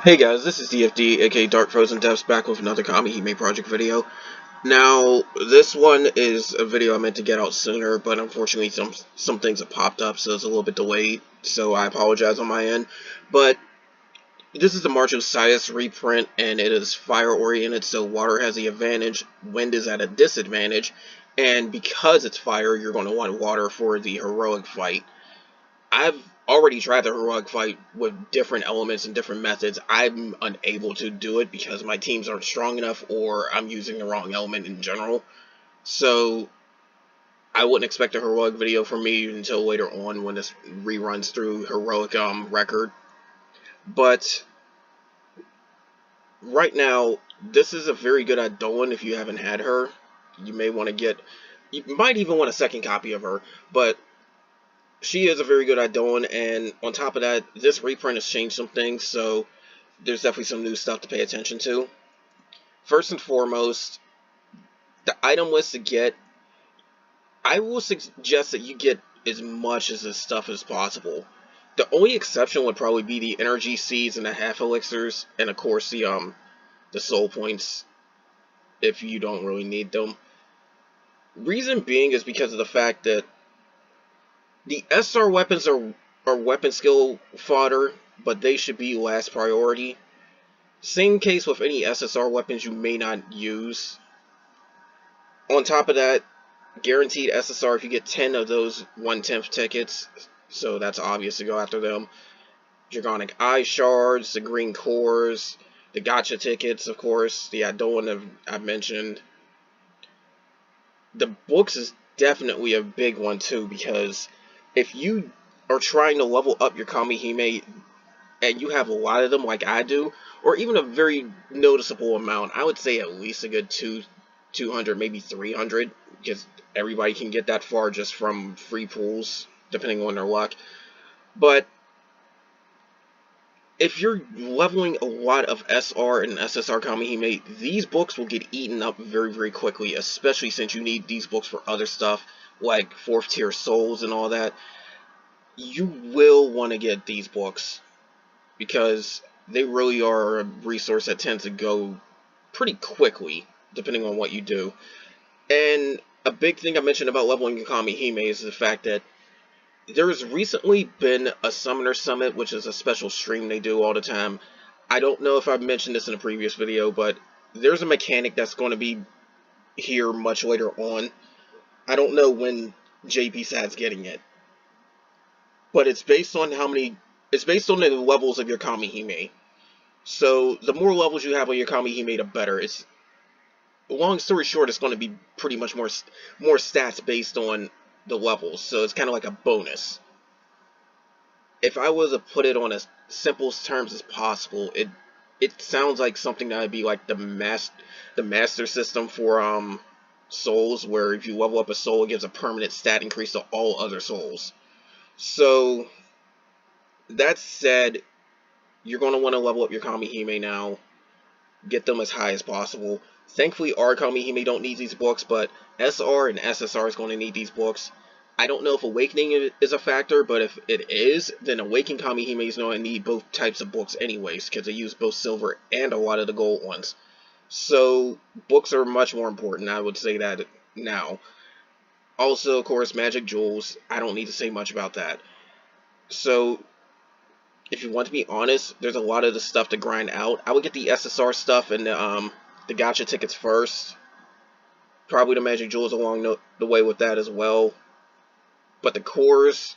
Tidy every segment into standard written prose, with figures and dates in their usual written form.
Hey guys, this is DFD, aka Dark Frozen Devs, back with another Kamihime project video. Now, this one is a video I meant to get out sooner, but unfortunately some things have popped up, so it's a little bit delayed, so I apologize on my end. But this is the Marchosias reprint, and it is fire-oriented, so water has the advantage, wind is at a disadvantage, and because it's fire, you're going to want water for the heroic fight. I've already tried the heroic fight with different elements and different methods. I'm unable to do it because my teams aren't strong enough or I'm using the wrong element in general. So I wouldn't expect a heroic video from me until later on when this reruns through heroic record. But right now, this is a very good Adoan if you haven't had her. You may want to you might even want a second copy of her, but she is a very good Adoan, and on top of that, this reprint has changed some things, so there's definitely some new stuff to pay attention to. First and foremost, the item list to get, I will suggest that you get as much of this stuff as possible. The only exception would probably be the energy seeds and the half elixirs, and of course the soul points if you don't really need them. Reason being is because of the fact that the SR weapons are weapon skill fodder, but they should be last priority. Same case with any SSR weapons you may not use. On top of that, guaranteed SSR if you get 10 of those 1/10 tickets, so that's obvious to go after them. Dragonic Eye Shards, the Green Cores, the Gotcha tickets, of course, the Adoan I've mentioned. The books is definitely a big one too, because if you are trying to level up your Kamihime and you have a lot of them like I do, or even a very noticeable amount, I would say at least a good 200, maybe 300, because everybody can get that far just from free pools, depending on their luck. But if you're leveling a lot of SR and SSR Kamihime, these books will get eaten up very, very quickly, especially since you need these books for other stuff, like 4th tier souls and all that. You will want to get these books, because they really are a resource that tends to go pretty quickly, depending on what you do. And a big thing I mentioned about leveling your Kamihime is the fact that there's recently been a Summoner Summit, which is a special stream they do all the time. I don't know if I've mentioned this in a previous video, but there's a mechanic that's going to be here much later on. I don't know when JP getting it, but it's based on it's based on the levels of your Kamihime. So the more levels you have on your Kamihime, the better. It's long story short, it's going to be pretty much more stats based on the levels. So it's kind of like a bonus. If I was to put it on as simple terms as possible, it sounds like something that would be like the master system for souls, where if you level up a soul, it gives a permanent stat increase to all other souls. So that said, you're going to want to level up your Kamihime now. Get them as high as possible. Thankfully, our Kamihime don't need these books, but SR and SSR is going to need these books. I don't know if Awakening is a factor, but if it is, then Awakened Kamihime is going to need both types of books anyways, because they use both silver and a lot of the gold ones. So, books are much more important, I would say that now. Also, of course, Magic Jewels, I don't need to say much about that. So, if you want to be honest, there's a lot of the stuff to grind out. I would get the SSR stuff and the Gotcha tickets first. Probably the Magic Jewels along the way with that as well. But the cores,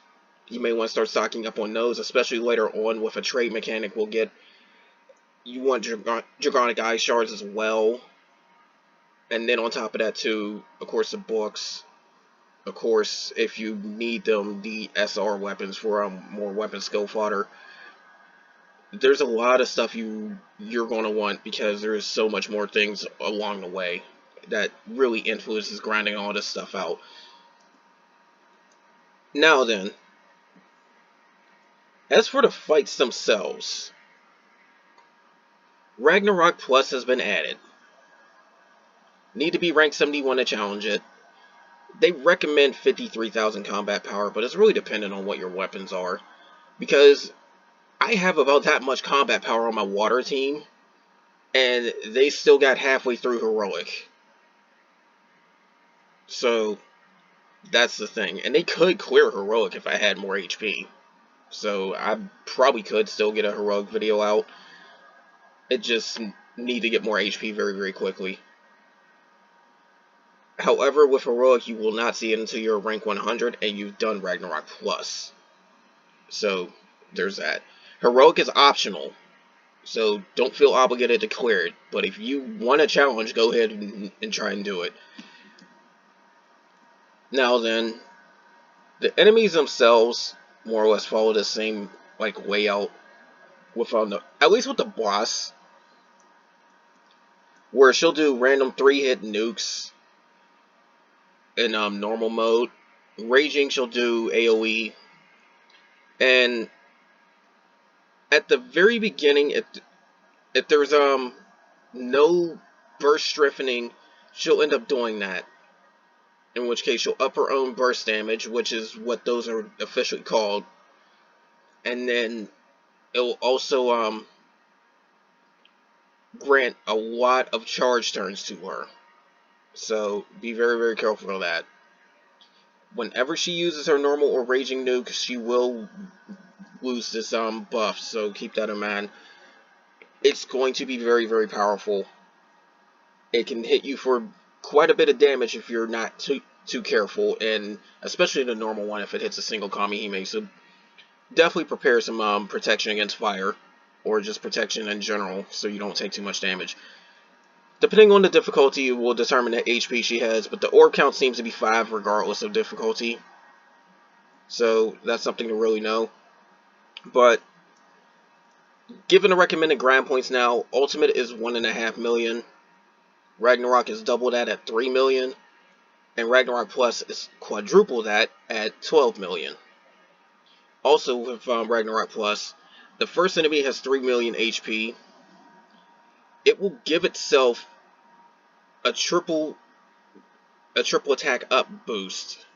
you may want to start stocking up on those, especially later on with a trade mechanic we'll get. You want Dragonic Eye Shards as well. And then on top of that too, of course, the books. Of course, if you need them, the SR weapons for more weapon skill fodder. There's a lot of stuff you're going to want, because there is so much more things along the way that really influences grinding all this stuff out. Now then, as for the fights themselves, Ragnarok Plus has been added. Need to be rank 71 to challenge it. They recommend 53,000 combat power, but it's really dependent on what your weapons are, because I have about that much combat power on my water team, and they still got halfway through heroic. So that's the thing. And they could clear heroic if I had more HP. So I probably could still get a heroic video out. It just need to get more HP very, very quickly. However, with heroic, you will not see it until you're rank 100 and you've done Ragnarok Plus. So there's that. Heroic is optional, so don't feel obligated to clear it. But if you want a challenge, go ahead and try and do it. Now then, the enemies themselves more or less follow the same like layout with at least with the boss, where she'll do random 3-hit nukes in normal mode. Raging, she'll do AoE, and at the very beginning, if there's no burst strengthening, she'll end up doing that. In which case, she'll up her own burst damage, which is what those are officially called, and then it'll also grant a lot of charge turns to her. So be very, very careful of that. Whenever she uses her normal or raging nuke, she will lose this buff, so keep that in mind. It's going to be very, very powerful. It can hit you for quite a bit of damage if you're not too careful, and especially the normal one if it hits a single Kamihime. So definitely prepare some protection against fire, or just protection in general, so you don't take too much damage. Depending on the difficulty, it will determine the HP she has, but the orb count seems to be 5 regardless of difficulty. So that's something to really know. But given the recommended grind points now, Ultimate is 1.5 million. Ragnarok is double that at 3 million. And Ragnarok Plus is quadruple that at 12 million. Also with Ragnarok Plus, the first enemy has 3 million HP. It will give itself a triple attack up boost,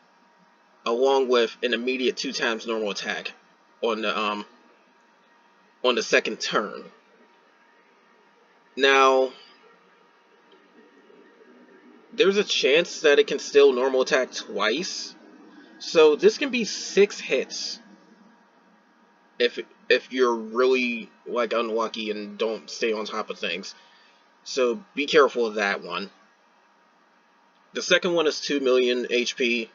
along with an immediate 2 times normal attack on the second turn. Now, there's a chance that it can still normal attack twice, so this can be 6 hits if you're really like unlucky and don't stay on top of things. So be careful of that one. The second one is 2 million HP.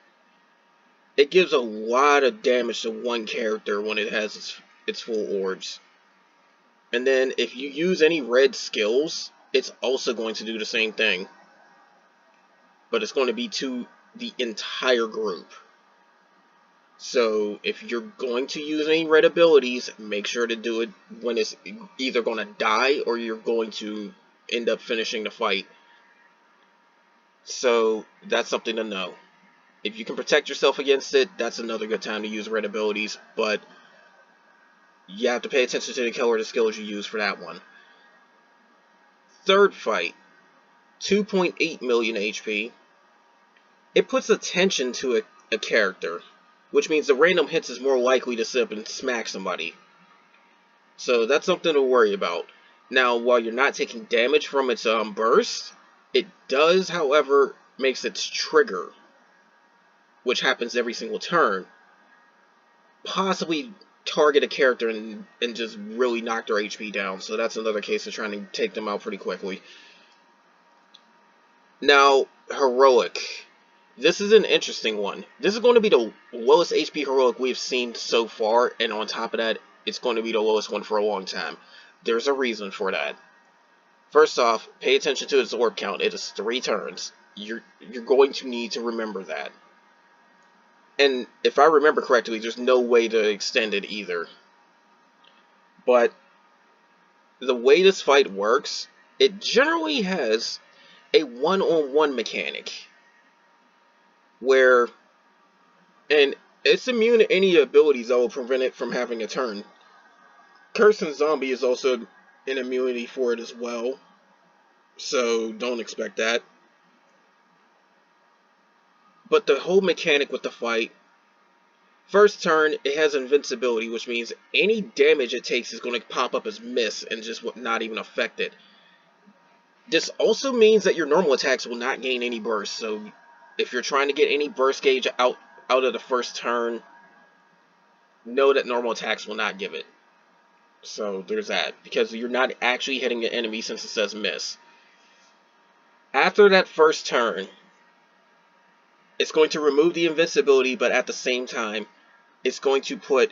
It gives a lot of damage to one character when it has its full orbs. And then if you use any red skills, it's also going to do the same thing. But it's going to be to the entire group. So if you're going to use any red abilities, make sure to do it when it's either going to die or you're going to end up finishing the fight. So that's something to know. If you can protect yourself against it, that's another good time to use red abilities, but you have to pay attention to the color of the skills you use for that one. Third fight, 2.8 million HP. It puts attention to a character, which means the random hits is more likely to sit up and smack somebody. So that's something to worry about. Now, while you're not taking damage from its burst, it does, however, makes its trigger, which happens every single turn, possibly target a character and just really knock their HP down. So that's another case of trying to take them out pretty quickly. Now, Heroic. This is an interesting one. This is going to be the lowest HP Heroic we've seen so far, and on top of that, it's going to be the lowest one for a long time. There's a reason for that. First off, pay attention to its orb count. It is 3 turns. You're going to need to remember that. And if I remember correctly, there's no way to extend it either. But the way this fight works, it generally has a one-on-one mechanic where, and it's immune to any abilities that will prevent it from having a turn. Curse and Zombie is also an immunity for it as well, so don't expect that. But the whole mechanic with the fight First turn, it has Invincibility, which means any damage it takes is going to pop up as miss and just not even affect it. This also means that your normal attacks will not gain any burst, so if you're trying to get any burst gauge out of the first turn, know that normal attacks will not give it. So there's that, because you're not actually hitting the enemy since it says miss. After that first turn, it's going to remove the invincibility, but at the same time, it's going to put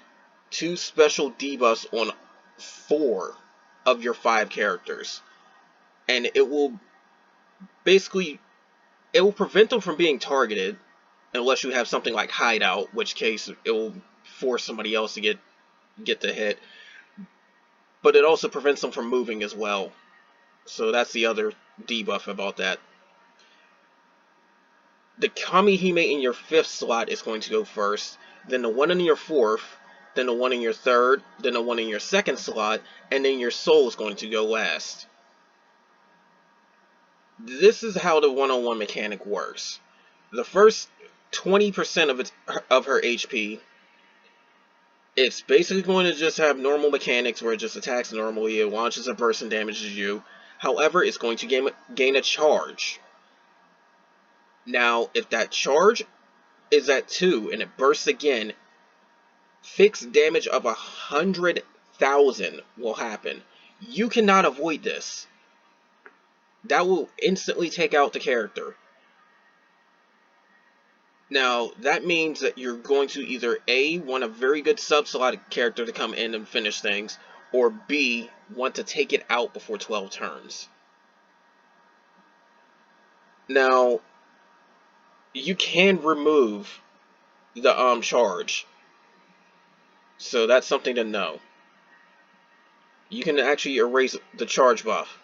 2 special debuffs on 4 of your 5 characters. And it will basically, it will prevent them from being targeted, unless you have something like Hideout, which case it will force somebody else to get the hit. But it also prevents them from moving as well. So that's the other debuff about that. The Kamihime in your 5th slot is going to go first, then the one in your 4th, then the one in your 3rd, then the one in your 2nd slot, and then your soul is going to go last. This is how the one-on-one mechanic works. The first 20% of her HP, it's basically going to just have normal mechanics where it just attacks normally, it launches a burst and damages you. However, it's going to gain a charge. Now, if that charge is at 2 and it bursts again, fixed damage of 100,000 will happen. You cannot avoid this. That will instantly take out the character. Now, that means that you're going to either A, want a very good sub-slot character to come in and finish things, or B, want to take it out before 12 turns. Now, you can remove the charge, so that's something to know. You can actually erase the charge buff.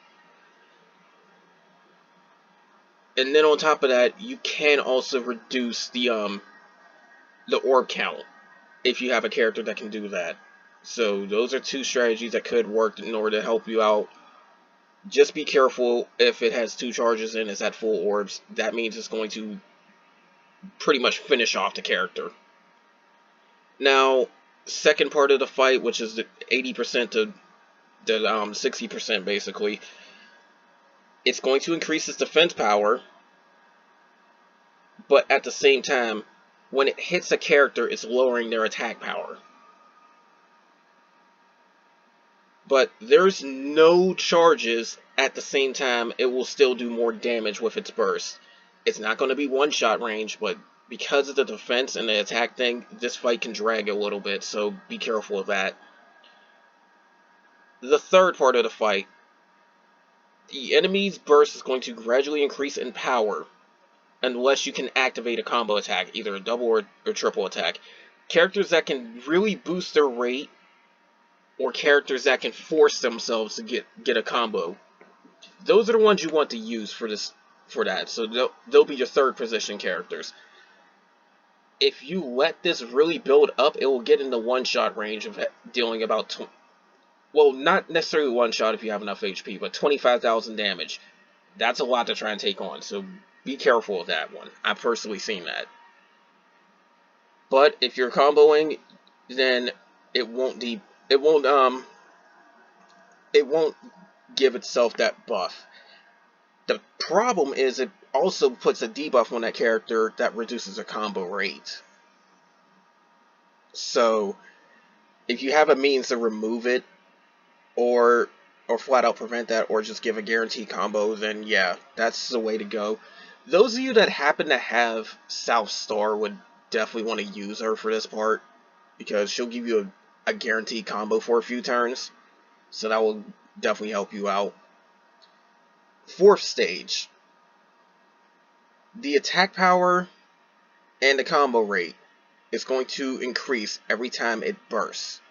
And then on top of that, you can also reduce the orb count if you have a character that can do that. So those are 2 strategies that could work in order to help you out. Just be careful if it has 2 charges and it's at full orbs. That means it's going to pretty much finish off the character. Now, second part of the fight, which is the 80% to the 60% basically, it's going to increase its defense power, but at the same time, when it hits a character, it's lowering their attack power. But there's no charges at the same time. It will still do more damage with its burst. It's not going to be one-shot range, but because of the defense and the attack thing, this fight can drag a little bit, so be careful of that. The third part of the fight, the enemy's burst is going to gradually increase in power unless you can activate a combo attack, either a double or triple attack. Characters that can really boost their rate, or characters that can force themselves to get a combo, those are the ones you want to use for that. So they'll be your 3rd position characters. If you let this really build up, it will get in the one-shot range of dealing about, well, not necessarily one-shot if you have enough HP, but 25,000 damage. That's a lot to try and take on, so be careful with that one. I've personally seen that. But if you're comboing, then it won't give itself that buff. The problem is it also puts a debuff on that character that reduces their combo rate. So if you have a means to remove it, or flat out prevent that, or just give a guaranteed combo, then yeah, that's the way to go. Those of you that happen to have South Star would definitely want to use her for this part, because she'll give you a guaranteed combo for a few turns, so that will definitely help you out. 4th stage, the attack power and the combo rate is going to increase every time it bursts.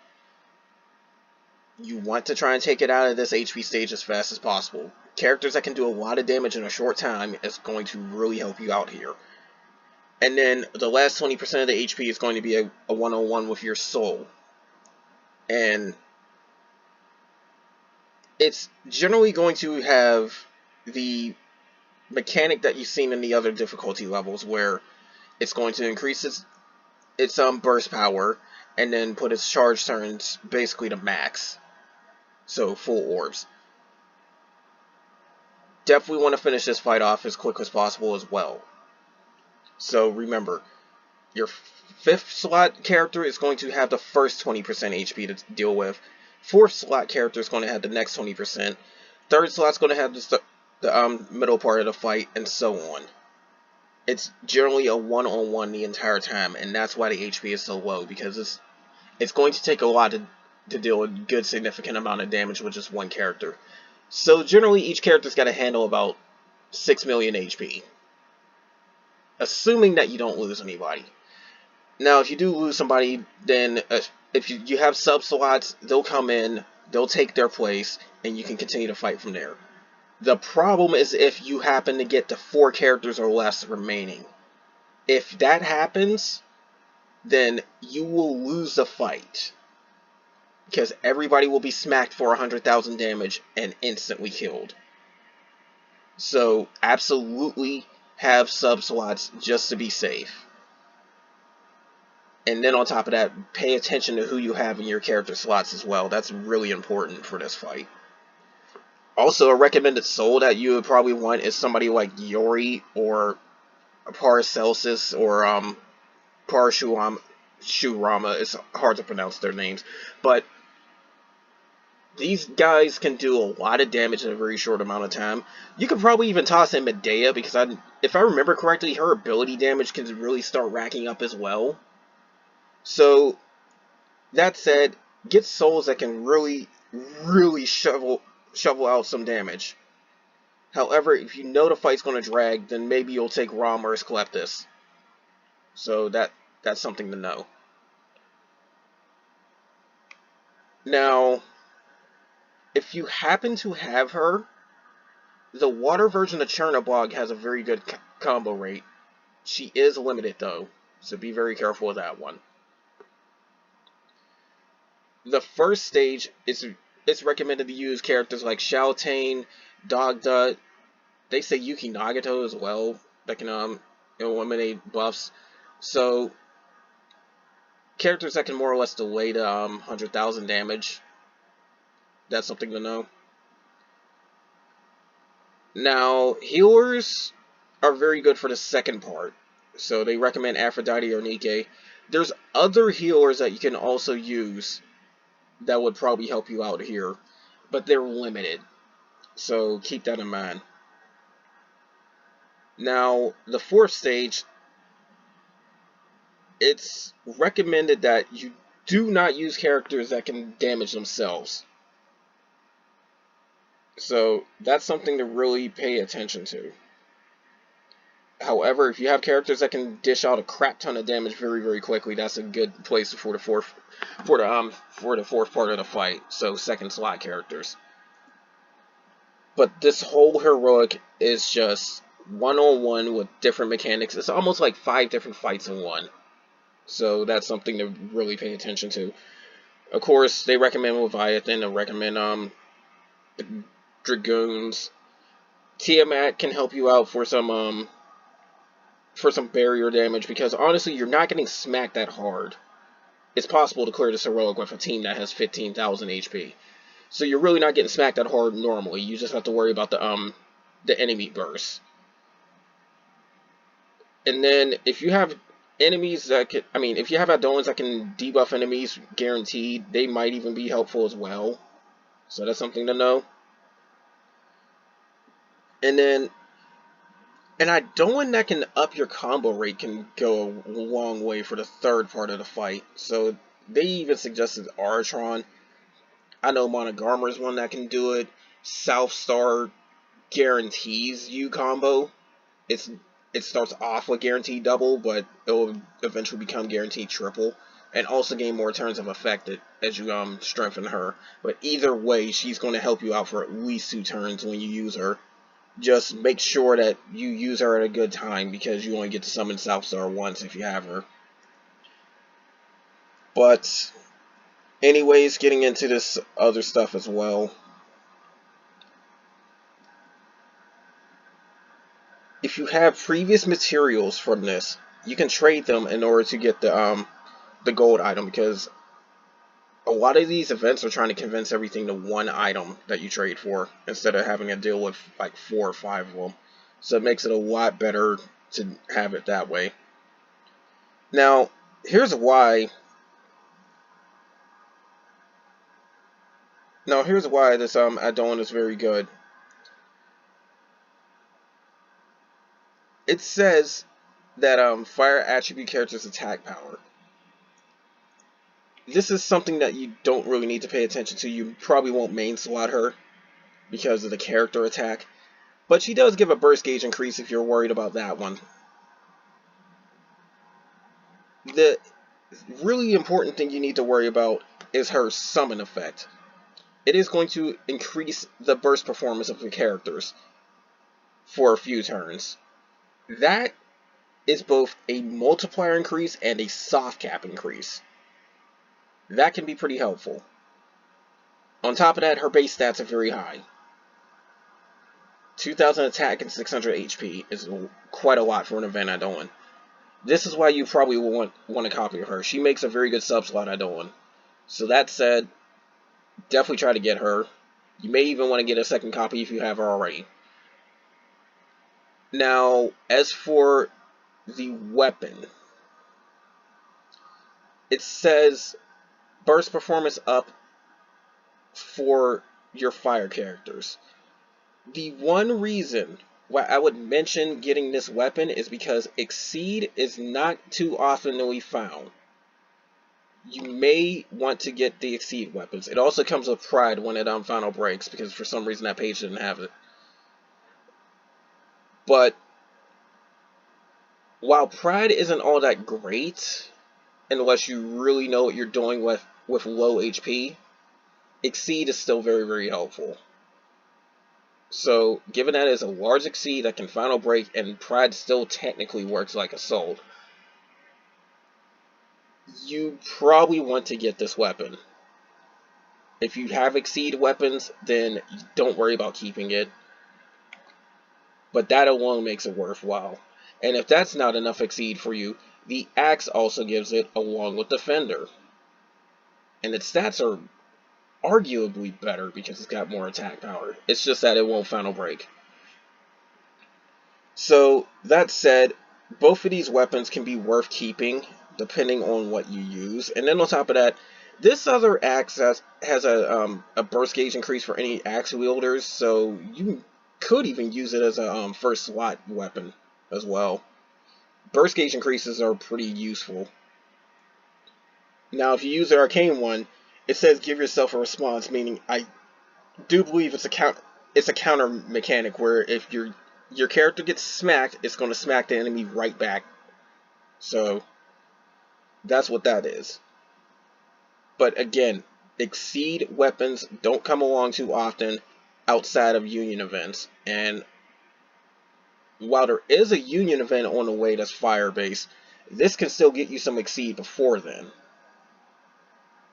You want to try and take it out of this HP stage as fast as possible. Characters that can do a lot of damage in a short time is going to really help you out here. And then the last 20% of the HP is going to be a one-on-one with your soul. And it's generally going to have the mechanic that you've seen in the other difficulty levels, where it's going to increase its burst power, and then put its charge turns basically to max. So full orbs. Definitely want to finish this fight off as quick as possible as well. So remember, your 5th slot character is going to have the first 20% HP to deal with. 4th slot character is going to have the next 20%. 3rd slot is going to have the middle part of the fight, and so on. It's generally a one-on-one the entire time, and that's why the HP is so low, because it's going to take a lot to deal a good significant amount of damage with just one character. So generally each character's got to handle about 6 million HP. Assuming that you don't lose anybody. Now if you do lose somebody, then if you have sub-slots, they'll come in, they'll take their place, and you can continue to fight from there. The problem is if you happen to get to 4 characters or less remaining. If that happens, then you will lose the fight. Because everybody will be smacked for 100,000 damage and instantly killed. So absolutely have sub-slots just to be safe. And then on top of that, pay attention to who you have in your character slots as well. That's really important for this fight. Also, a recommended soul that you would probably want is somebody like Yori or Paracelsus or Parashurama. It's hard to pronounce their names. But these guys can do a lot of damage in a very short amount of time. You could probably even toss in Medea, because if I remember correctly, her ability damage can really start racking up as well. So, that said, get souls that can really, really shovel out some damage. However, if you know the fight's going to drag, then maybe you'll take Rom or Asclepius. So that's something to know. Now, if you happen to have her, the water version of Chernobog has a very good combo rate. She is limited though, so be very careful with that one. The first stage, it's recommended to use characters like Xiaotane, Dogda. They say Yuki Nagato as well, that can eliminate buffs. So characters that can more or less delay the 100,000 damage. That's something to know. Now, healers are very good for the second part. So they recommend Aphrodite or Nike. There's other healers that you can also use that would probably help you out here, but they're limited. So keep that in mind. Now, the 4th stage, it's recommended that you do not use characters that can damage themselves. So that's something to really pay attention to. However, if you have characters that can dish out a crap ton of damage very, very quickly, that's a good place for the fourth part of the fight. So 2nd slot characters. But this whole heroic is just one-on-one with different mechanics. It's almost like 5 different fights in one. So that's something to really pay attention to. Of course, they recommend Leviathan. They recommend Dragoons. Tiamat can help you out for some barrier damage, because honestly, you're not getting smacked that hard. It's possible to clear this heroic with a team that has 15,000 HP. So you're really not getting smacked that hard normally. You just have to worry about the enemy burst. And then if you have enemies that can, if you have Adolans that can debuff enemies guaranteed, they might even be helpful as well. So that's something to know. And then an Idolan that can up your combo rate can go a long way for the 3rd part of the fight. So they even suggested Aratron. I know Monogarmer is one that can do it. Southstar guarantees you combo. It starts off with guaranteed double, but it will eventually become guaranteed triple, and also gain more turns of effect as you strengthen her. But either way, she's going to help you out for at least 2 turns when you use her. Just make sure that you use her at a good time, because you only get to summon Southstar once if you have her. But anyways, getting into this other stuff as well. If you have previous materials from this, you can trade them in order to get the the gold item, because a lot of these events are trying to convince everything to one item that you trade for instead of having to deal with like 4 or 5 of them. So it makes it a lot better to have it that way. Now, here's why. This add-on is very good. It says that fire attribute characters attack power. This is something that you don't really need to pay attention to. You probably won't main slot her because of the character attack, but she does give a burst gauge increase if you're worried about that one. The really important thing you need to worry about is her summon effect. It is going to increase the burst performance of the characters for a few turns. That is both a multiplier increase and a soft cap increase. That can be pretty helpful. On top of that, her base stats are very high. 2000 attack and 600 HP is quite a lot for an event add-on. This is why you probably will want a copy of her. She makes a very good sub-slot add-on. So that said, definitely try to get her. You may even want to get a second copy if you have her already. Now, as for the weapon, it says burst performance up for your fire characters. The one reason why I would mention getting this weapon is because Exceed is not too oftenly found. You may want to get the Exceed weapons. It also comes with Pride when it final breaks, because for some reason that page didn't have it. But while Pride isn't all that great, unless you really know what you're doing with low HP, Exceed is still very, very helpful. So, given that it's a large Exceed that can final break, and Pride still technically works like Assault, you probably want to get this weapon. If you have Exceed weapons, then don't worry about keeping it. But that alone makes it worthwhile. And if that's not enough Exceed for you, the Axe also gives it along with Defender. And its stats are arguably better because it's got more attack power. It's just that it won't final break. So, that said, both of these weapons can be worth keeping depending on what you use. And then on top of that, this other axe has a burst gauge increase for any axe wielders, so you could even use it as a first slot weapon as well. Burst gauge increases are pretty useful. Now, if you use the arcane one, it says give yourself a response, meaning I do believe it's a counter mechanic where if your character gets smacked, it's going to smack the enemy right back. So that's what that is. But again, Exceed weapons don't come along too often outside of Union events. And while there is a Union event on the way that's fire-based, this can still get you some Exceed before then.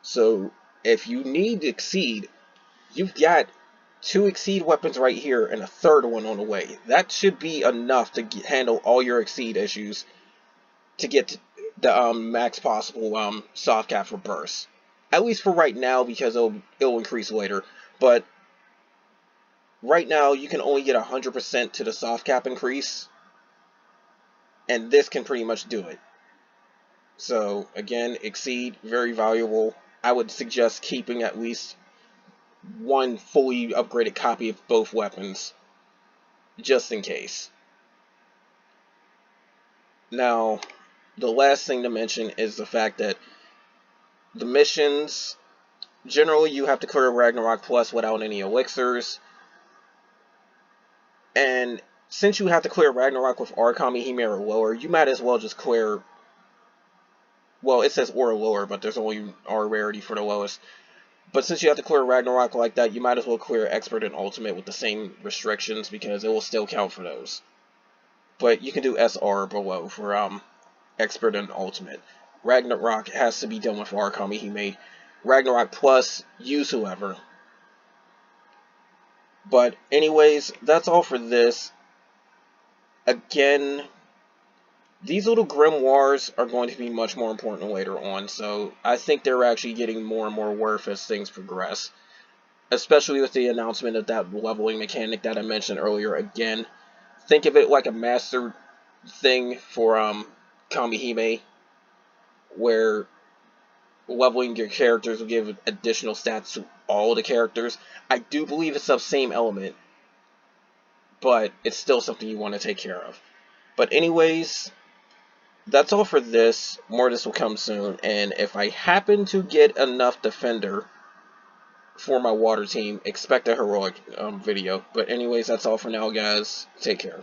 So if you need Exceed, you've got 2 Exceed weapons right here and a third one on the way. That should be enough to handle all your Exceed issues to get the max possible soft cap for burst. At least for right now, because it'll increase later. But right now, you can only get 100% to the soft cap increase, and this can pretty much do it. So again, Exceed, very valuable. I would suggest keeping at least one fully upgraded copy of both weapons, just in case. Now, the last thing to mention is the fact that the missions, generally you have to clear Ragnarok Plus without any elixirs. And since you have to clear Ragnarok with Kamihime or lower, you might as well just clear, well, it says or lower, but there's only R rarity for the lowest. But since you have to clear Ragnarok like that, you might as well clear Expert and Ultimate with the same restrictions, because it will still count for those. But you can do SR below for Expert and Ultimate. Ragnarok has to be done with Kamihime. Ragnarok Plus, use whoever. But anyways, that's all for this. Again, these little grimoires are going to be much more important later on, so I think they're actually getting more and more worth as things progress. Especially with the announcement of that leveling mechanic that I mentioned earlier again. Think of it like a master thing for Kamihime, where leveling your characters will give additional stats to all the characters. I do believe it's the same element, but it's still something you want to take care of. But anyways, that's all for this. More of this will come soon, and if I happen to get enough defender for my water team, expect a heroic video. But anyways, that's all for now, guys. Take care.